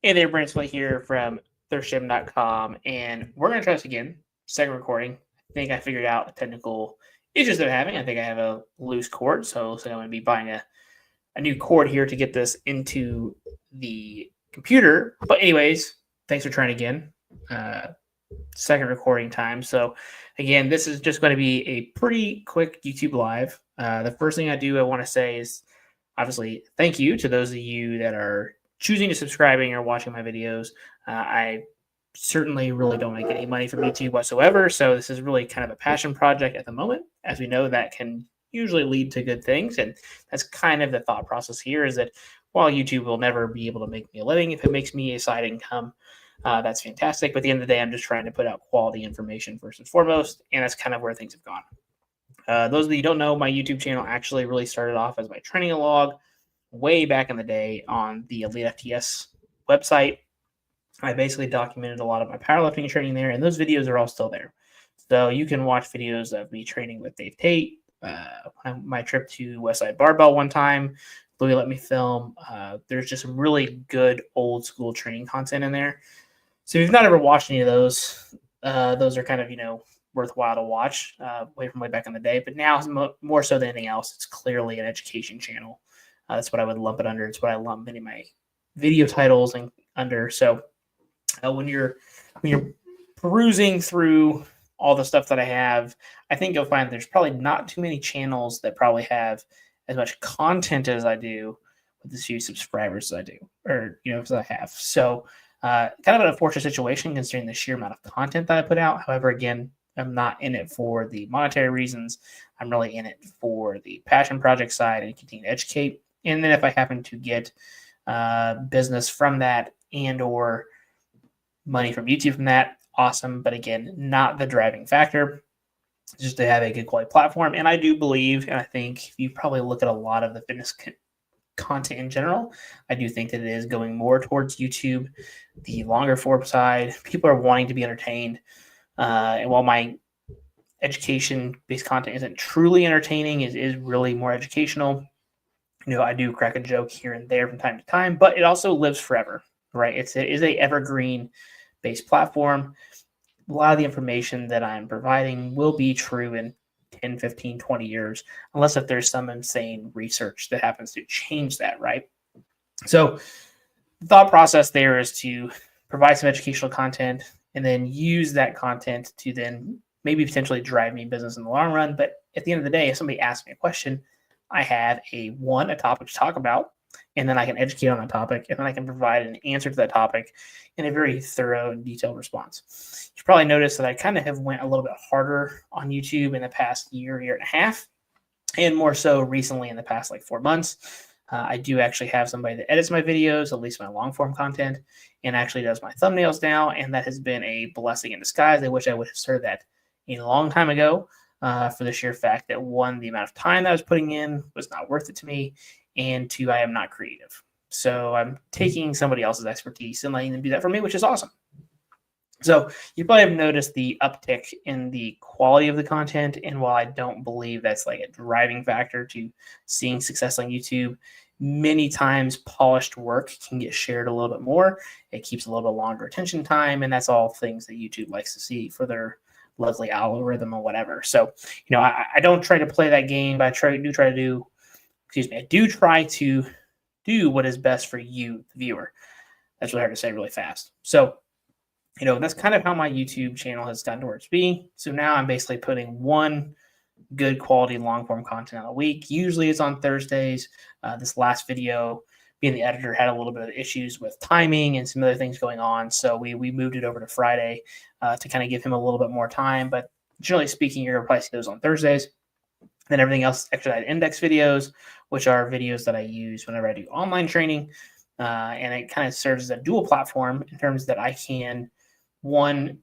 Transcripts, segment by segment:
Hey there, Brent Slate here from thirstgym.com, and we're going to try this again. Second recording. I think I figured out the technical issues they're having. I think I have a loose cord, so I'm going to be buying a new cord here to get this into the computer. But anyways, thanks for trying again. Second recording time. So again, this is just going to be a pretty quick YouTube live. The first thing I want to say is obviously thank you to those of you that are choosing to subscribing or watching my videos. I certainly really don't make any money from YouTube whatsoever. So this is really kind of a passion project at the moment. As we know, that can usually lead to good things. And that's kind of the thought process here, is that while YouTube will never be able to make me a living, if it makes me a side income, that's fantastic. But at the end of the day, I'm just trying to put out quality information first and foremost. And that's kind of where things have gone. Those of you who don't know, my YouTube channel actually really started off as my training log way back in the day on the Elite FTS website. I basically documented a lot of my powerlifting training there, and those videos are all still there. So you can watch videos of me training with Dave Tate, my trip to Westside Barbell one time. Louis let me film. There's just some really good old school training content in there. So if you've not ever watched any of those are kind of, worthwhile to watch way back in the day. But now, more so than anything else, it's clearly an education channel. That's what I would lump it under. It's what I lump many of my video titles and under. So when you're perusing through all the stuff that I have, I think you'll find there's probably not too many channels that probably have as much content as I do with as few subscribers as I do, or as I have. So kind of an unfortunate situation considering the sheer amount of content that I put out. However, again, I'm not in it for the monetary reasons. I'm really in it for the passion project side and continue to educate. And then if I happen to get business from that and or money from YouTube from that, awesome. But again, not the driving factor, just to have a good quality platform. And I do believe, and I think if you probably look at a lot of the fitness content in general, I do think that it is going more towards YouTube, the longer form side. People are wanting to be entertained. And while my education-based content isn't truly entertaining, it is really more educational. I do crack a joke here and there from time to time, but it also lives forever, right? It is a evergreen-based platform. A lot of the information that I'm providing will be true in 10, 15, 20 years, unless if there's some insane research that happens to change that, right? So the thought process there is to provide some educational content and then use that content to then maybe potentially drive me business in the long run. But at the end of the day, if somebody asks me a question, I have a topic to talk about, and then I can educate on that topic, and then I can provide an answer to that topic in a very thorough and detailed response. You probably noticed that I kind of have went a little bit harder on YouTube in the past year and a half, and more so recently in the past 4 months. I do actually have somebody that edits my videos, at least my long form content, and actually does my thumbnails now, and that has been a blessing in disguise. I wish I would have started that a long time ago. For the sheer fact that, one, the amount of time that I was putting in was not worth it to me, and two, I am not creative. So I'm taking somebody else's expertise and letting them do that for me, which is awesome. So you probably have noticed the uptick in the quality of the content, and while I don't believe that's a driving factor to seeing success on YouTube, many times polished work can get shared a little bit more. It keeps a little bit longer attention time, and that's all things that YouTube likes to see for their lovely algorithm or whatever. So, I don't try to play that game, but I do try to do what is best for you, the viewer. That's really hard to say really fast. So, that's kind of how my YouTube channel has gotten towards being. So now I'm basically putting one good quality long form content out a week. Usually it's on Thursdays. This last video, being the editor, had a little bit of issues with timing and some other things going on. So we moved it over to Friday to kind of give him a little bit more time. But generally speaking, you're going to probably see those on Thursdays. Then everything else, exercise index videos, which are videos that I use whenever I do online training. And it kind of serves as a dual platform in terms that I can, one,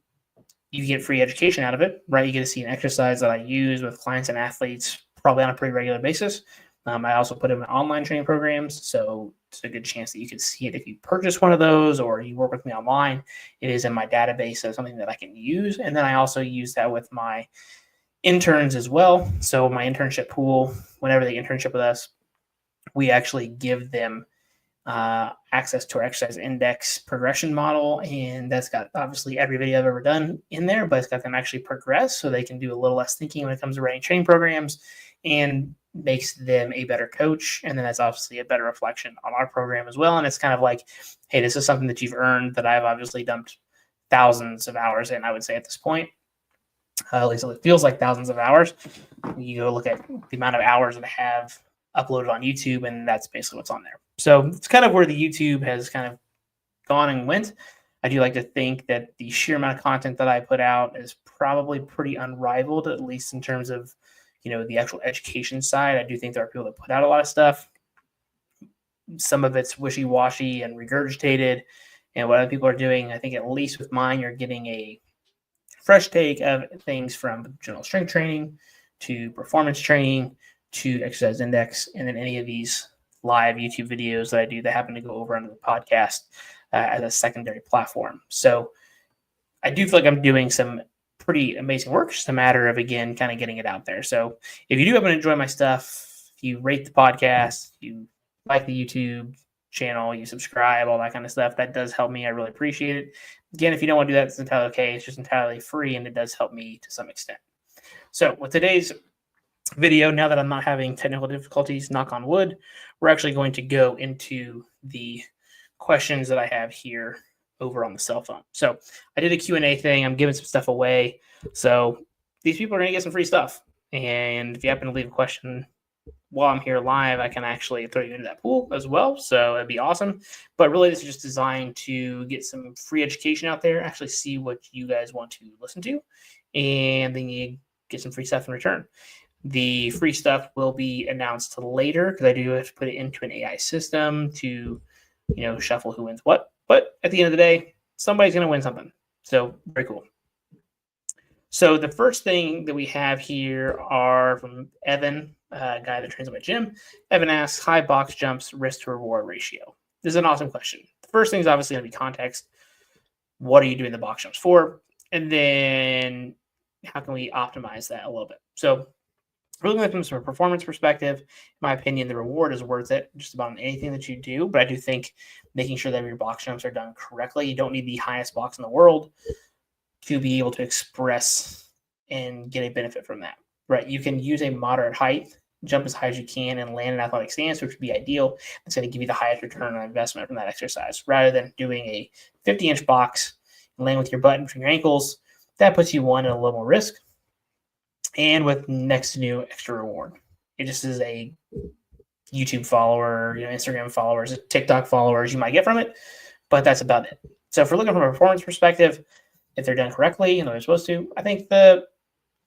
you get free education out of it, right? You get to see an exercise that I use with clients and athletes probably on a pretty regular basis. I also put them in online training programs, so it's a good chance that you can see it if you purchase one of those or you work with me online. It is in my database as something that I can use. And then I also use that with my interns as well. So my internship pool, whenever they internship with us, we actually give them access to our exercise index progression model. And that's got obviously every video I've ever done in there, but it's got them actually progress so they can do a little less thinking when it comes to writing training programs and makes them a better coach. And then that's obviously a better reflection on our program as well. And it's kind of like, hey, this is something that you've earned that I've obviously dumped thousands of hours in, I would say at this point. At least it feels like thousands of hours. You go look at the amount of hours that I have uploaded on YouTube, and that's basically what's on there. So it's kind of where the YouTube has kind of gone and went. I do like to think that the sheer amount of content that I put out is probably pretty unrivaled, at least in terms of, the actual education side. I do think there are people that put out a lot of stuff. Some of it's wishy-washy and regurgitated, and what other people are doing. I think at least with mine, you're getting a fresh take of things from general strength training to performance training to exercise index, and then any of these live YouTube videos that I do that happen to go over onto the podcast as a secondary platform. So I do feel like I'm doing some pretty amazing work. It's just a matter of, again, kind of getting it out there. So if you do happen to enjoy my stuff, if you rate the podcast, you like the YouTube channel, you subscribe, all that kind of stuff, that does help me. I really appreciate it. Again, if you don't want to do that, it's entirely okay. It's just entirely free, and it does help me to some extent. So with today's video, now that I'm not having technical difficulties, knock on wood, we're actually going to go into the questions that I have here over on the cell phone. So I did a Q&A thing. I'm giving some stuff away. So these people are going to get some free stuff. And if you happen to leave a question while I'm here live, I can actually throw you into that pool as well. So it'd be awesome. But really, this is just designed to get some free education out there, actually see what you guys want to listen to, and then you get some free stuff in return. The free stuff will be announced later because I do have to put it into an AI system to, shuffle who wins what. But at the end of the day, somebody's going to win something. So very cool. So the first thing that we have here are from Evan, a guy that trains at my gym. Evan asks, high box jumps, risk to reward ratio. This is an awesome question. The first thing is obviously going to be context. What are you doing the box jumps for? And then how can we optimize that a little bit? So really looking from a performance perspective, in my opinion, the reward is worth it just about anything that you do. But I do think making sure that your box jumps are done correctly. You don't need the highest box in the world to be able to express and get a benefit from that, right? You can use a moderate height, jump as high as you can, and land an athletic stance, which would be ideal. It's going to give you the highest return on investment from that exercise, rather than doing a 50-inch box and land with your butt between your ankles. That puts you in a little more risk, and with next to no extra reward. It just is a YouTube follower, Instagram followers, TikTok followers you might get from it, but that's about it. So if we're looking from a performance perspective, if they're done correctly and they're supposed to, I think the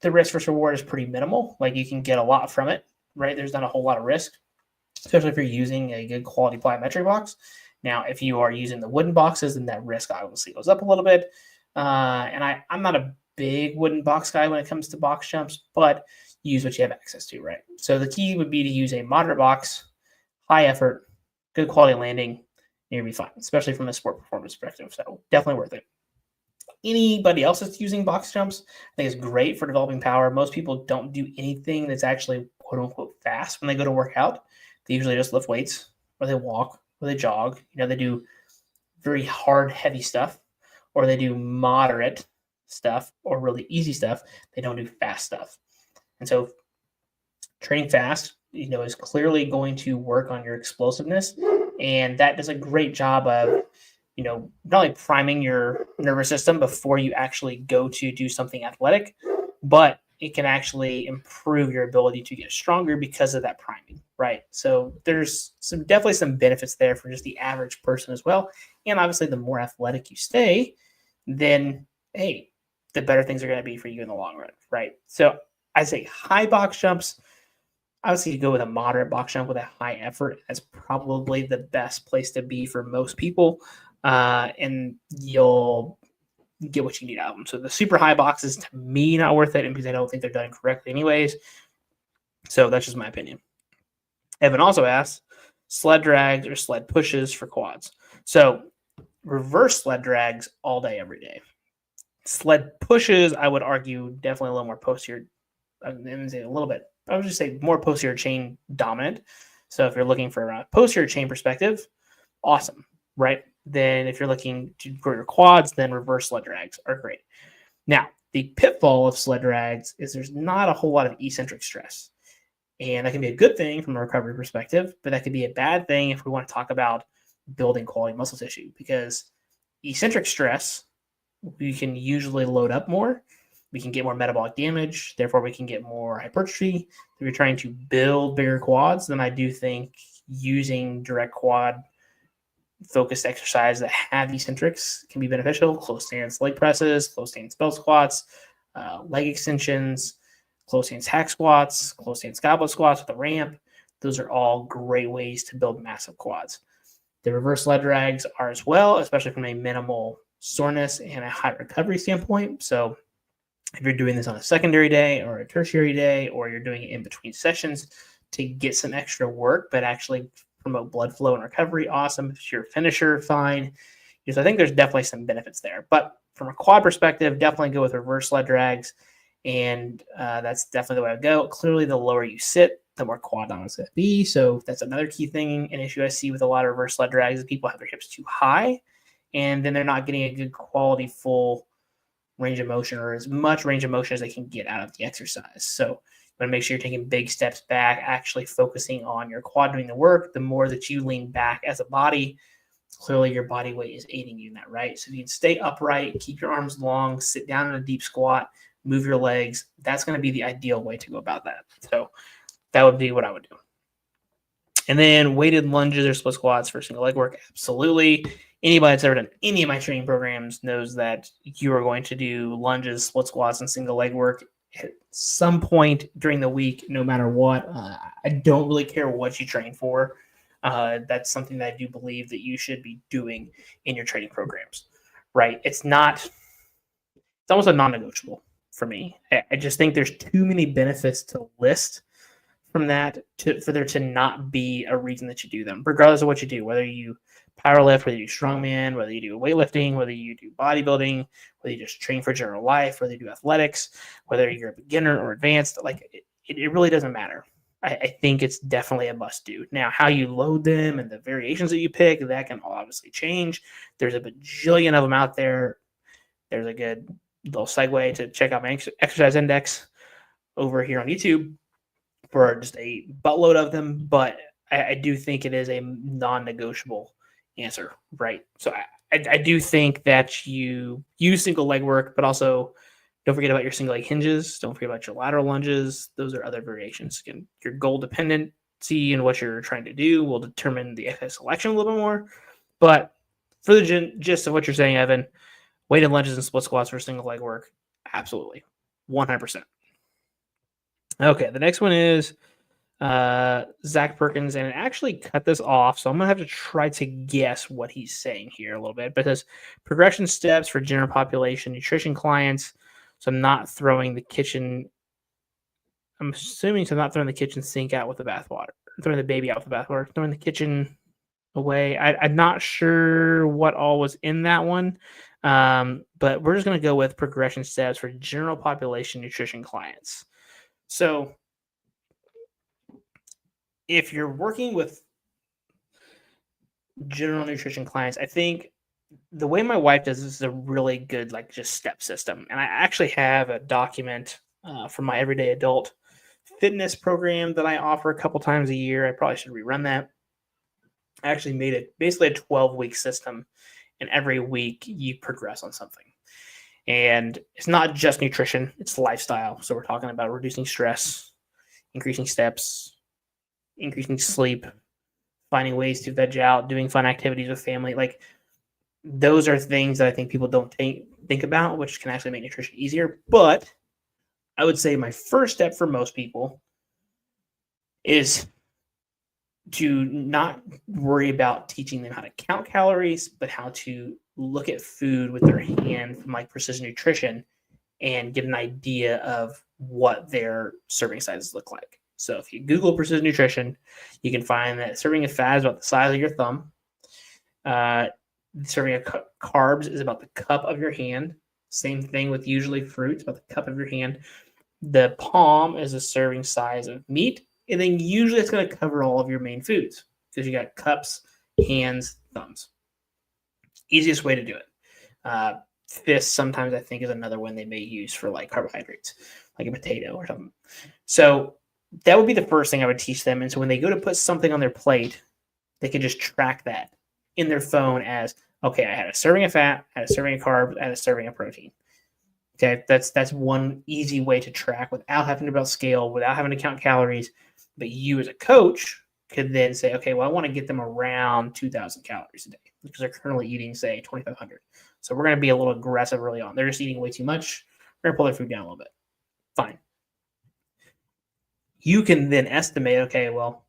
risk versus reward is pretty minimal. Like, you can get a lot from it, right? There's not a whole lot of risk, especially if you're using a good quality plyometric box. Now, if you are using the wooden boxes, then that risk obviously goes up a little bit. And I'm not a big wooden box guy when it comes to box jumps, but use what you have access to, right? So the key would be to use a moderate box, high effort, good quality landing, and you'll be fine, especially from a sport performance perspective. So definitely worth it. Anybody else that's using box jumps, I think it's great for developing power. Most people don't do anything that's actually quote unquote fast when they go to work out. They usually just lift weights, or they walk, or they jog. They do very hard, heavy stuff, or they do moderate stuff or really easy stuff. They don't do fast stuff. And so training fast, is clearly going to work on your explosiveness. And that does a great job of, not only priming your nervous system before you actually go to do something athletic, but it can actually improve your ability to get stronger because of that priming, right? So there's definitely some benefits there for just the average person as well. And obviously, the more athletic you stay, then, hey, the better things are going to be for you in the long run, right? So I say high box jumps. Obviously, you go with a moderate box jump with a high effort. That's probably the best place to be for most people. And you'll get what you need out of them. So the super high boxes, to me, not worth it, and because I don't think they're done correctly anyways. So that's just my opinion. Evan also asks, sled drags or sled pushes for quads. So reverse sled drags all day, every day. Sled pushes, I would argue, definitely a little more posterior. I would say a little bit. I would just say more posterior chain dominant. So if you're looking for a posterior chain perspective, awesome, right? Then if you're looking to grow your quads, then reverse sled drags are great. Now, the pitfall of sled drags is there's not a whole lot of eccentric stress. And that can be a good thing from a recovery perspective, but that could be a bad thing if we want to talk about building quality muscle tissue, because eccentric stress, we can usually load up more. We can get more metabolic damage. Therefore, we can get more hypertrophy. If you're trying to build bigger quads, then I do think using direct quad focused exercise that have eccentrics can be beneficial. Close stance leg presses, close stance belt squats, leg extensions, close stance hack squats, close stance goblet squats with a ramp. Those are all great ways to build massive quads. The reverse leg drags are as well, especially from a minimal soreness and a high recovery standpoint. So if you're doing this on a secondary day or a tertiary day, or you're doing it in between sessions to get some extra work, but actually promote blood flow and recovery, awesome. If you're a finisher, fine. Because I think there's definitely some benefits there. But from a quad perspective, definitely go with reverse sled drags. And that's definitely the way I go. Clearly, the lower you sit, the more quad dominant it's going to be. So that's another key thing, an issue I see with a lot of reverse sled drags is people have their hips too high, and then they're not getting a good quality full range of motion, or as much range of motion as they can get out of the exercise. So you want to make sure you're taking big steps back, actually focusing on your quad doing the work. The more that you lean back as a body, clearly your body weight is aiding you in that, right? So if you can stay upright, keep your arms long, sit down in a deep squat, move your legs, that's going to be the ideal way to go about that. So that would be what I would do. And then weighted lunges or split squats for single leg work, absolutely. Anybody that's ever done any of my training programs knows that you are going to do lunges, split squats, and single leg work at some point during the week, no matter what. I don't really care what you train for. That's something that I do believe that you should be doing in your training programs, right? It's almost a non-negotiable for me. I just think there's too many benefits to list from that for there to not be a reason that you do them, regardless of what you do, whether you powerlift, whether you do strongman, whether you do weightlifting, whether you do bodybuilding, whether you just train for general life, whether you do athletics, whether you're a beginner or advanced, like it really doesn't matter. I think it's definitely a must do. Now, how you load them and the variations that you pick, that can all obviously change. There's a bajillion of them out there. There's a good little segue to check out my exercise index over here on YouTube for just a buttload of them. But I do think it is a non-negotiable answer, right? So I do think that you use single leg work, but also don't forget about your single leg hinges. Don't forget about your lateral lunges. Those are other variations. Again, your goal dependency and what you're trying to do will determine the exercise selection a little bit more. But for the gist of what you're saying, Evan, weighted lunges and split squats for single leg work, absolutely, 100%. Okay, the next one is Zach Perkins, and I actually cut this off, so I'm gonna have to try to guess what he's saying here a little bit, because progression steps for general population nutrition clients. So I'm not throwing the kitchen. I'm assuming so. I'm not throwing the kitchen sink out with the bathwater, throwing the baby out with the bathwater, throwing the kitchen away. I'm not sure what all was in that one, but we're just gonna go with progression steps for general population nutrition clients. So if you're working with general nutrition clients, I think the way my wife does this is a really good, like, just step system. And I actually have a document from my everyday adult fitness program that I offer a couple times a year. I probably should rerun that. I actually made it basically a 12-week system, and every week you progress on something. And it's not just nutrition, it's lifestyle. So we're talking about reducing stress, increasing steps, increasing sleep, finding ways to veg out, doing fun activities with family. Like, those are things that I think people don't think about, which can actually make nutrition easier. But I would say my first step for most people is to not worry about teaching them how to count calories, but how to look at food with their hand from like precision nutrition and get an idea of what their serving sizes look like. So if you Google precision nutrition, you can find that serving of fat is about the size of your thumb. Serving of carbs is about the cup of your hand. Same thing with usually fruits, about the cup of your hand. The palm is a serving size of meat. And then usually it's going to cover all of your main foods because you got cups, hands, thumbs. Easiest way to do it. Fists sometimes I think is another one they may use for like carbohydrates, like a potato or something. So that would be the first thing I would teach them. And so when they go to put something on their plate, they can just track that in their phone as, okay, I had a serving of fat, I had a serving of carbs, I had a serving of protein. Okay, that's one easy way to track without having to build scale, without having to count calories. But you as a coach could then say, okay, well, I want to get them around 2,000 calories a day because they're currently eating, say, 2,500. So we're going to be a little aggressive early on. They're just eating way too much. We're going to pull their food down a little bit. Fine. You can then estimate, okay, well,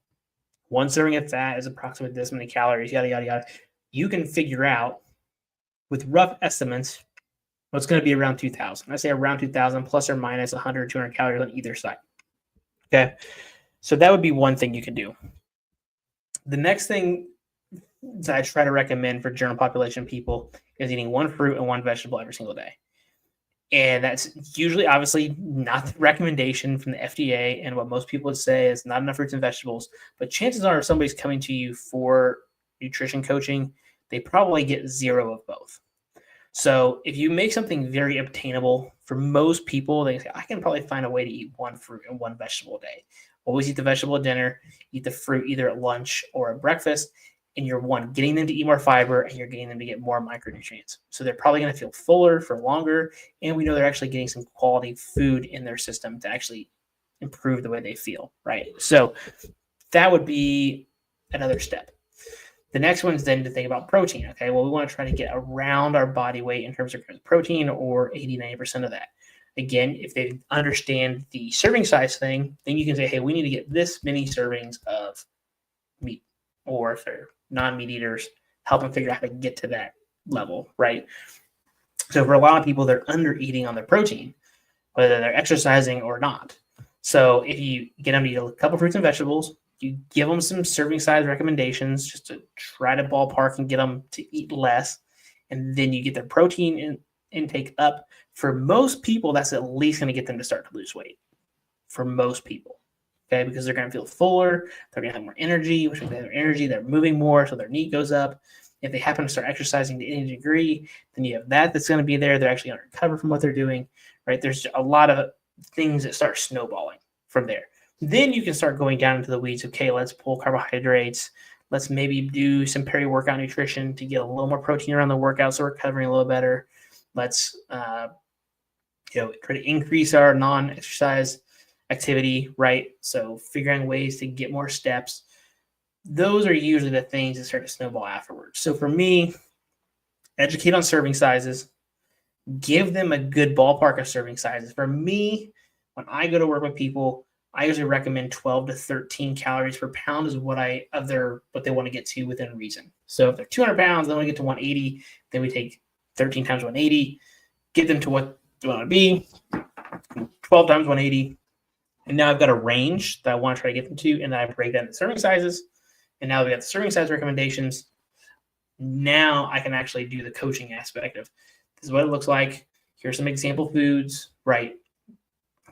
one serving of fat is approximately this many calories, yada, yada, yada. You can figure out with rough estimates what's going to be around 2,000. I say around 2,000 plus or minus 100, 200 calories on either side. Okay. So that would be one thing you can do. The next thing that I try to recommend for general population people is eating one fruit and one vegetable every single day. And that's usually obviously not the recommendation from the FDA, and what most people would say is not enough fruits and vegetables. But chances are if somebody's coming to you for nutrition coaching, they probably get 0 of both. So if you make something very obtainable for most people, they say, I can probably find a way to eat one fruit and one vegetable a day. Always eat the vegetable at dinner, eat the fruit either at lunch or at breakfast, and you're getting them to eat more fiber, and you're getting them to get more micronutrients. So they're probably going to feel fuller for longer, and we know they're actually getting some quality food in their system to actually improve the way they feel, right? So that would be another step. The next one's then to think about protein. Okay, well, we want to try to get around our body weight in terms of protein, or 80, 90% of that. Again, if they understand the serving size thing, then you can say, hey, we need to get this many servings of meat. Or if they're non-meat eaters, help them figure out how to get to that level, right? So for a lot of people, they're under eating on their protein, whether they're exercising or not. So if you get them to eat a couple fruits and vegetables, you give them some serving size recommendations just to try to ballpark and get them to eat less. And then you get their protein intake up. For most people, that's at least going to get them to start to lose weight. For most people. Okay, because they're going to feel fuller, they're going to have more energy, which means they have energy, they're moving more, so their NEAT goes up. If they happen to start exercising to any degree, then you have that's going to be there. They're actually going to recover from what they're doing, right? There's a lot of things that start snowballing from there. Then you can start going down into the weeds. Okay, let's pull carbohydrates. Let's maybe do some peri-workout nutrition to get a little more protein around the workout so we're recovering a little better. Let's try to increase our non-exercise activity, right? So figuring ways to get more steps. Those are usually the things that start to snowball afterwards. So for me, educate on serving sizes, give them a good ballpark of serving sizes. For me, when I go to work with people, I usually recommend 12 to 13 calories per pound is what they want to get to within reason. So if they're 200 pounds, they want to get to 180, then we take 13 times 180, get them to what they want to be, 12 times 180. And now I've got a range that I want to try to get them to, and then I break down the serving sizes. And now we got the serving size recommendations. Now I can actually do the coaching aspect of this is what it looks like. Here's some example foods, right?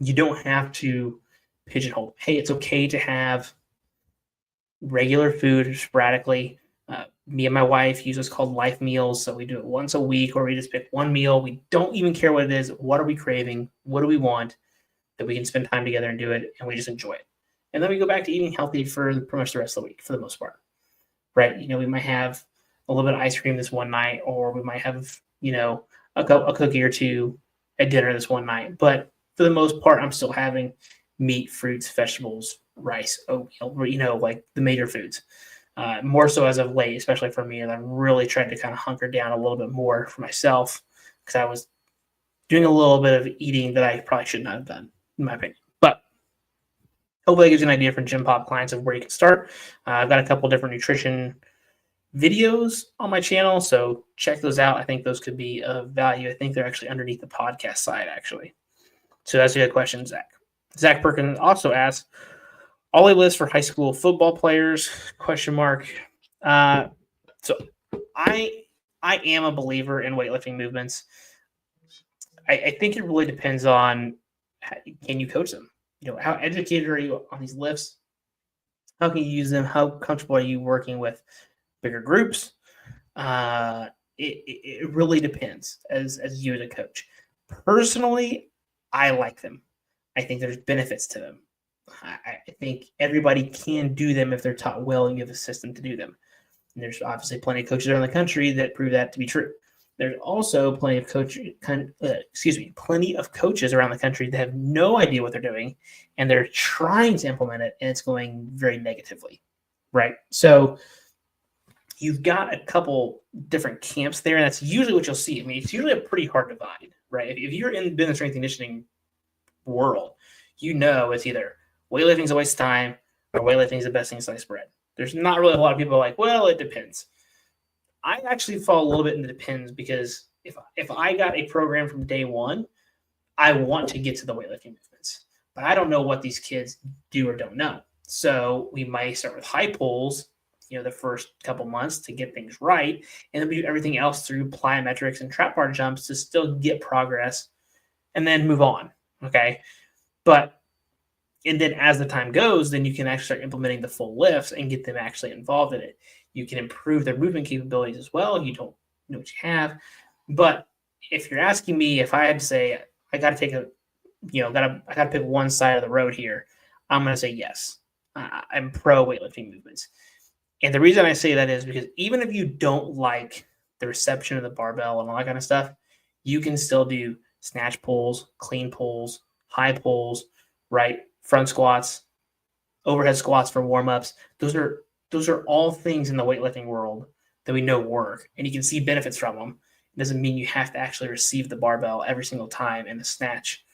You don't have to pigeonhole. Hey, it's okay to have regular food sporadically. Me and my wife use what's called life meals. So we do it once a week, or we just pick one meal. We don't even care what it is. What are we craving? What do we want? That we can spend time together and do it, and we just enjoy it. And then we go back to eating healthy for pretty much the rest of the week, for the most part, right? We might have a little bit of ice cream this one night, or we might have, a cookie or two at dinner this one night. But for the most part, I'm still having meat, fruits, vegetables, rice, oatmeal, like the major foods. More so as of late, especially for me, and I'm really trying to kind of hunker down a little bit more for myself because I was doing a little bit of eating that I probably should not have done, in my opinion. But hopefully that gives you an idea for Gym Pop clients of where you can start. I've got a couple different nutrition videos on my channel, so check those out. I think those could be of value. I think they're actually underneath the podcast side, actually. So that's a good question, Zach. Zach Perkins also asks, Ollie list for high school football players, ? So I am a believer in weightlifting movements. I think it really depends on can you coach them? How educated are you on these lifts? How can you use them? How comfortable are you working with bigger groups? It really depends as you as a coach. Personally, I like them. I think there's benefits to them. I think everybody can do them if they're taught well and you have a system to do them. And there's obviously plenty of coaches around the country that prove that to be true. There's also plenty of plenty of coaches around the country that have no idea what they're doing, and they're trying to implement it, and it's going very negatively, right? So you've got a couple different camps there, and that's usually what you'll see. I mean, it's usually a pretty hard divide, right? If you're in the strength and conditioning world, you know it's either weightlifting is a waste of time or weightlifting is the best thing since sliced bread. There's not really a lot of people like, well, it depends. I actually fall a little bit in the depends because if I got a program from day one, I want to get to the weightlifting movements, but I don't know what these kids do or don't know. So we might start with high pulls, the first couple months to get things right, and then we do everything else through plyometrics and trap bar jumps to still get progress, and then move on. Okay, and then as the time goes, then you can actually start implementing the full lifts and get them actually involved in it. You can improve their movement capabilities as well. You don't know what you have. But if you're asking me if I had to say, I got to take I got to pick one side of the road here, I'm going to say yes. I'm pro weightlifting movements. And the reason I say that is because even if you don't like the reception of the barbell and all that kind of stuff, you can still do snatch pulls, clean pulls, high pulls, right? Front squats, overhead squats for warm-ups. Those are all things in the weightlifting world that we know work, and you can see benefits from them. It doesn't mean you have to actually receive the barbell every single time in the snatch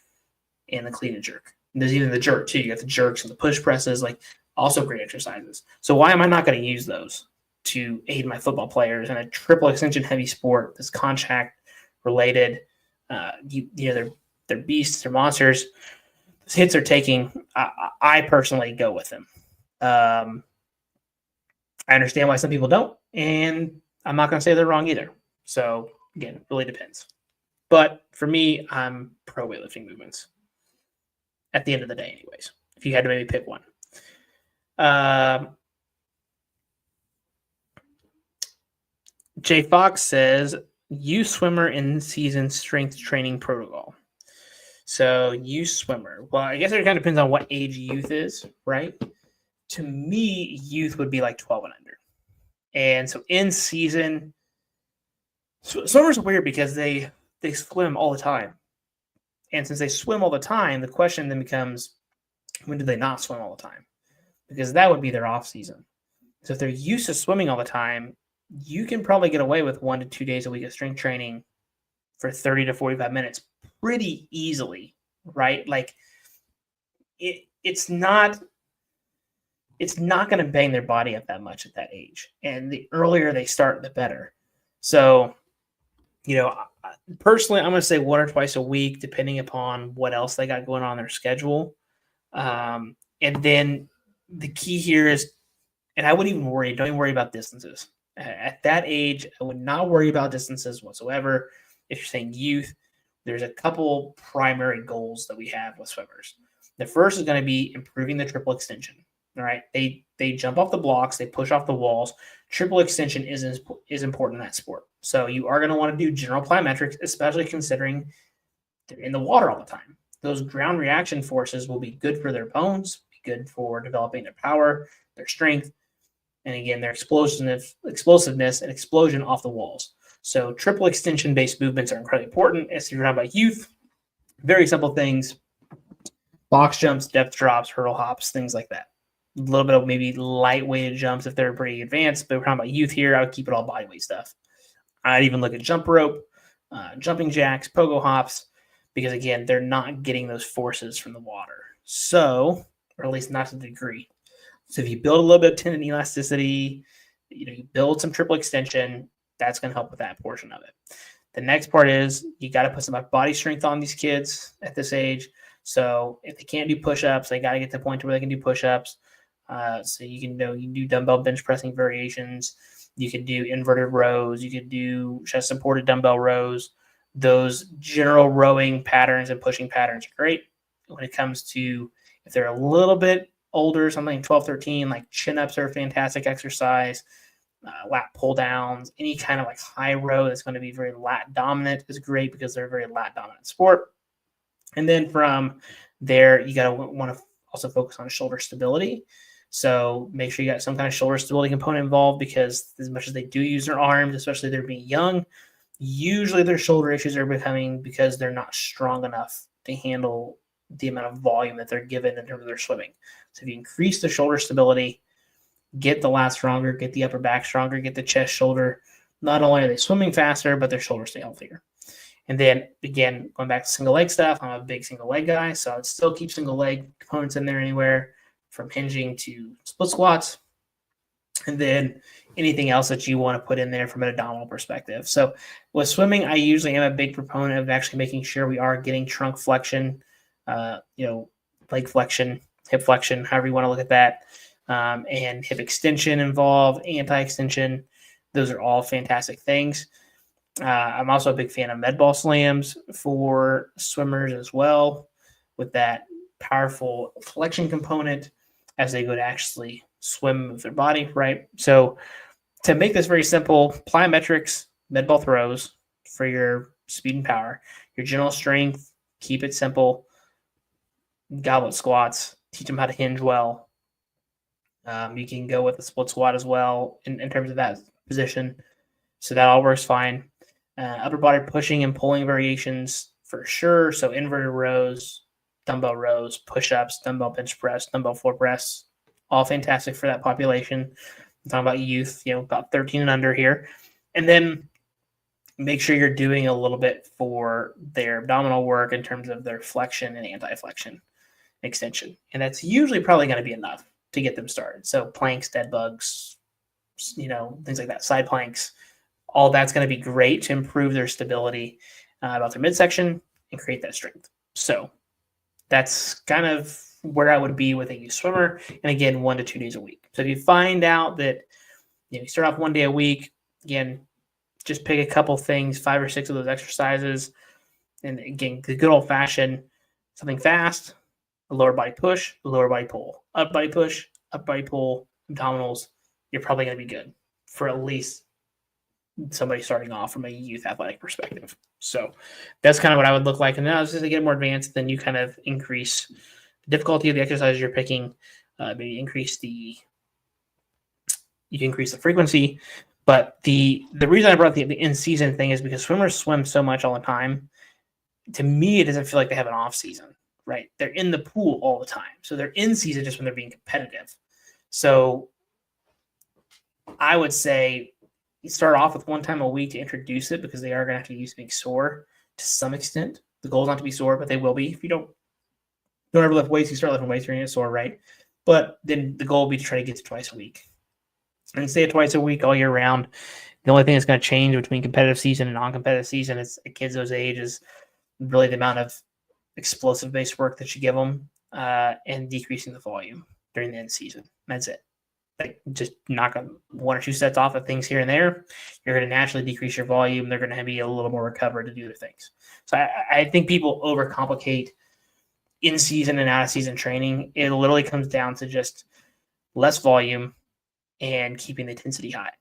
and the clean and jerk. And there's even the jerk too. You got the jerks and the push presses, like also great exercises. So why am I not going to use those to aid my football players in a triple extension heavy sport that's contact related? They're beasts, they're monsters. Those hits are taking. I personally go with them. I understand why some people don't, and I'm not going to say they're wrong either. So again, it really depends. But for me, I'm pro weightlifting movements. At the end of the day, anyways, if you had to maybe pick one. Jay Fox says, youth swimmer in season strength training protocol. So youth swimmer. Well, I guess it kind of depends on what age youth is, right? To me, youth would be like 12 and under. And so in season, swimmers are weird because they swim all the time. And since they swim all the time, the question then becomes, when do they not swim all the time? Because that would be their off season. So if they're used to swimming all the time, you can probably get away with 1 to 2 days a week of strength training for 30 to 45 minutes pretty easily, right? Like it's not going to bang their body up that much at that age. And the earlier they start, the better. So, personally, I'm going to say 1 or twice a week, depending upon what else they got going on their schedule. And then the key here is, and I wouldn't even don't even worry about distances. At that age, I would not worry about distances whatsoever. If you're saying youth, there's a couple primary goals that we have with swimmers. The first is going to be improving the triple extension. All right, they jump off the blocks, they push off the walls. Triple extension is important in that sport. So you are going to want to do general plyometrics, especially considering they're in the water all the time. Those ground reaction forces will be good for their bones, be good for developing their power, their strength, and again, their explosiveness and explosion off the walls. So triple extension-based movements are incredibly important. As you're talking about youth, very simple things, box jumps, depth drops, hurdle hops, things like that. A little bit of maybe lightweighted jumps if they're pretty advanced, but we're talking about youth here. I would keep it all bodyweight stuff. I'd even look at jump rope, jumping jacks, pogo hops, because again, they're not getting those forces from the water. So, or at least not to the degree. So if you build a little bit of tendon elasticity, you build some triple extension, that's going to help with that portion of it. The next part is you got to put some body strength on these kids at this age. So if they can't do push-ups, they got to get to the point where they can do push-ups. So you can do dumbbell bench pressing variations. You can do inverted rows. You can do chest-supported dumbbell rows. Those general rowing patterns and pushing patterns are great. When it comes to if they're a little bit older, something 12, 13, like chin-ups are a fantastic exercise. lat pull downs, any kind of like high row that's going to be very lat dominant is great because they're a very lat dominant sport. And then from there, you got to want to also focus on shoulder stability. So make sure you got some kind of shoulder stability component involved, because as much as they do use their arms, especially they're being young, usually their shoulder issues are becoming because they're not strong enough to handle the amount of volume that they're given in terms of their swimming. So if you increase the shoulder stability, get the lat stronger, get the upper back stronger, get the chest, shoulder, not only are they swimming faster, but their shoulders stay healthier. And then, again, going back to single leg stuff, I'm a big single leg guy, so I'd still keep single leg components in there anywhere from hinging to split squats. And then anything else that you want to put in there from an abdominal perspective. So with swimming, I usually am a big proponent of actually making sure we are getting trunk flexion, leg flexion, hip flexion, however you want to look at that, and hip extension involved, anti-extension. Those are all fantastic things. I'm also a big fan of med ball slams for swimmers as well, with that powerful flexion component as they go to actually swim with their body, right? So to make this very simple, plyometrics, med ball throws for your speed and power, your general strength, keep it simple, goblet squats, teach them how to hinge well. You can go with a split squat as well in terms of that position. So that all works fine. Upper body pushing and pulling variations for sure. So inverted rows, dumbbell rows, push-ups, dumbbell bench press, dumbbell floor press, all fantastic for that population. I'm talking about youth, about 13 and under here. And then make sure you're doing a little bit for their abdominal work in terms of their flexion and anti-flexion extension. And that's usually probably going to be enough to get them started. So planks, dead bugs, things like that, side planks, all that's going to be great to improve their stability about their midsection and create that strength. So that's kind of where I would be with a youth swimmer. And again, 1 to 2 days a week. So if you find out that you start off 1 day a week, again, just pick a couple things, 5 or 6 of those exercises. And again, the good old fashioned, something fast, a lower body push, a lower body pull, up body push, up body pull, abdominals. You're probably going to be good for at least somebody starting off from a youth athletic perspective. So that's kind of what I would look like. And now as they get more advanced, then you kind of increase the difficulty of the exercises you're picking, maybe increase the frequency. But the reason I brought the in-season thing is because swimmers swim so much all the time. To me, it doesn't feel like they have an off season, right? They're in the pool all the time. So they're in season just when they're being competitive. So I would say you start off with 1 time a week to introduce it, because they are going to have to use being sore to some extent. The goal is not to be sore, but they will be. If you don't ever lift weights, you start lifting weights, you're going to get sore, right? But then the goal will be to try to get to twice a week. And stay at twice a week all year round. The only thing that's going to change between competitive season and non-competitive season is at kids those ages, really the amount of explosive-based work that you give them and decreasing the volume during the end season. That's it. Like, just knock 1 or 2 sets off of things here and there. You're going to naturally decrease your volume. They're going to be a little more recovered to do their things. So I think people overcomplicate in-season and out-of-season training. It literally comes down to just less volume and keeping the intensity high.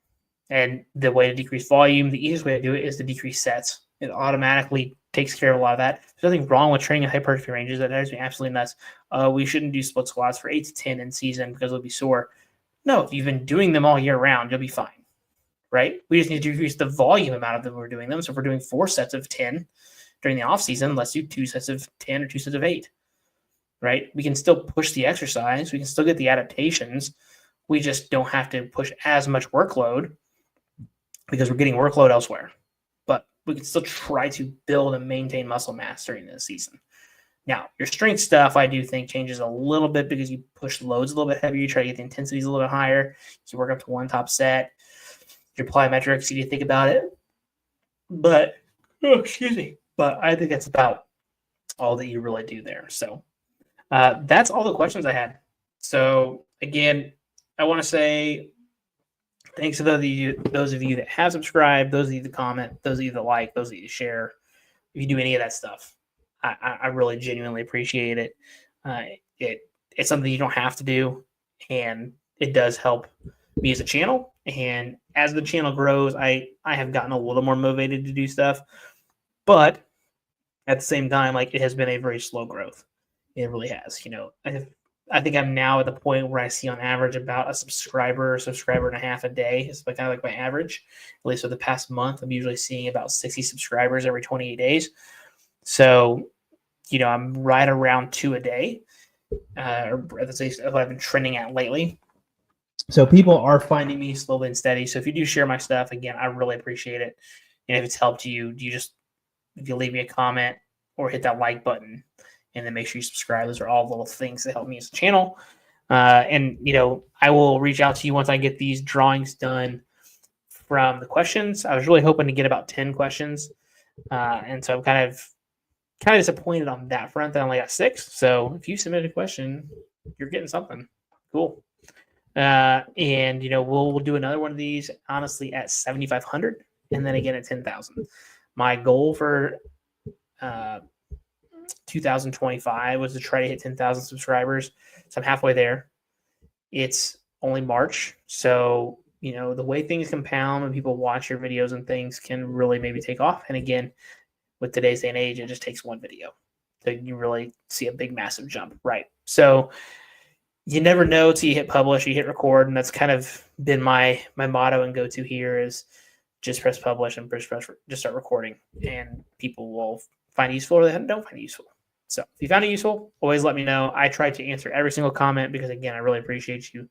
And the way to decrease volume, the easiest way to do it is to decrease sets. It automatically takes care of a lot of that. There's nothing wrong with training at hypertrophy ranges. That drives me absolutely nuts. We shouldn't do split squats for 8 to 10 in season because they'll be sore. No, if you've been doing them all year round, you'll be fine, right? We just need to decrease the volume amount of them we're doing them. So if we're doing 4 sets of 10 during the off season, let's do 2 sets of 10 or 2 sets of 8, right? We can still push the exercise. We can still get the adaptations. We just don't have to push as much workload because we're getting workload elsewhere. But we can still try to build and maintain muscle mass during the season. Now, your strength stuff, I do think, changes a little bit because you push loads a little bit heavier. You try to get the intensities a little bit higher. You work up to 1 top set. Your plyometrics, you need to think about it. But, But I think that's about all that you really do there. So that's all the questions I had. So, again, I want to say thanks to those of you that have subscribed, those of you that comment, those of you that like, those of you that share. If you do any of that stuff, I really genuinely appreciate it. It's something you don't have to do, and it does help me as a channel. And as the channel grows, I have gotten a little more motivated to do stuff. But at the same time, like, it has been a very slow growth. It really has. I think I'm now at the point where I see on average about a subscriber and a half a day. It's kind of like my average. At least for the past month, I'm usually seeing about 60 subscribers every 28 days. So, I'm right around 2 a day. Or that's what I've been trending at lately. So people are finding me slowly and steady. So if you do share my stuff, again, I really appreciate it. And if it's helped you, if you leave me a comment or hit that like button, and then make sure you subscribe. Those are all little things that help me as a channel. And I will reach out to you once I get these drawings done from the questions. I was really hoping to get about 10 questions. And so I'm kind of disappointed on that front that I only got 6. So if you submit a question, you're getting something cool. And we'll do another one of these, honestly, at 7,500, and then again at 10,000. My goal for 2025 was to try to hit 10,000 subscribers. So I'm halfway there. It's only March, so the way things compound when people watch your videos and things can really maybe take off. And again, with today's day and age, it just takes one video so you really see a big, massive jump, right? So you never know till you hit publish, you hit record, and that's kind of been my motto and go-to here is just press publish and just start recording, and people will find it useful or they don't find it useful. So if you found it useful, always let me know. I try to answer every single comment because, again, I really appreciate you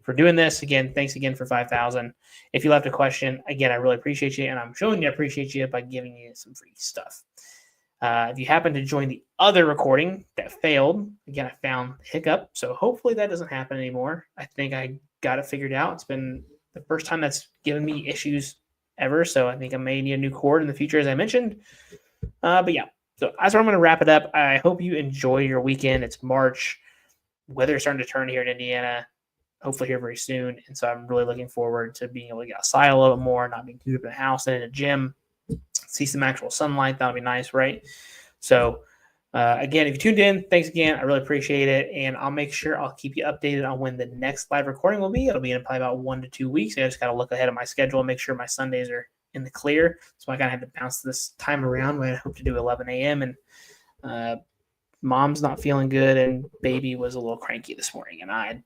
for doing this. Again, thanks again for 5,000. If you left a question, again, I really appreciate you, and I'm showing you I appreciate you by giving you some free stuff. If you happen to join the other recording that failed, again, I found hiccup, so hopefully that doesn't happen anymore. I think I got it figured out. It's been the first time that's given me issues ever, so I think I may need a new cord in the future, as I mentioned. But yeah, so that's where I'm going to wrap it up. I hope you enjoy your weekend. It's March. Weather's starting to turn here in Indiana, hopefully here very soon, and so I'm really looking forward to being able to get outside a little bit more, not being cooped up in the house and in a gym. See some actual sunlight. That would be nice, right? So, again, if you tuned in, thanks again. I really appreciate it. And I'll make sure I'll keep you updated on when the next live recording will be. It'll be in probably about 1 to 2 weeks. I just got to look ahead of my schedule and make sure my Sundays are in the clear. So I kind of had to bounce this time around when I hope to do 11 a.m. And mom's not feeling good, and baby was a little cranky this morning. And I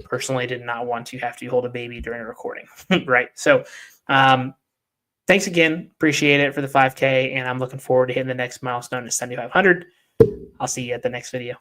personally did not want to have to hold a baby during a recording, right? So, thanks again. Appreciate it for the 5K, and I'm looking forward to hitting the next milestone at 7,500. I'll see you at the next video.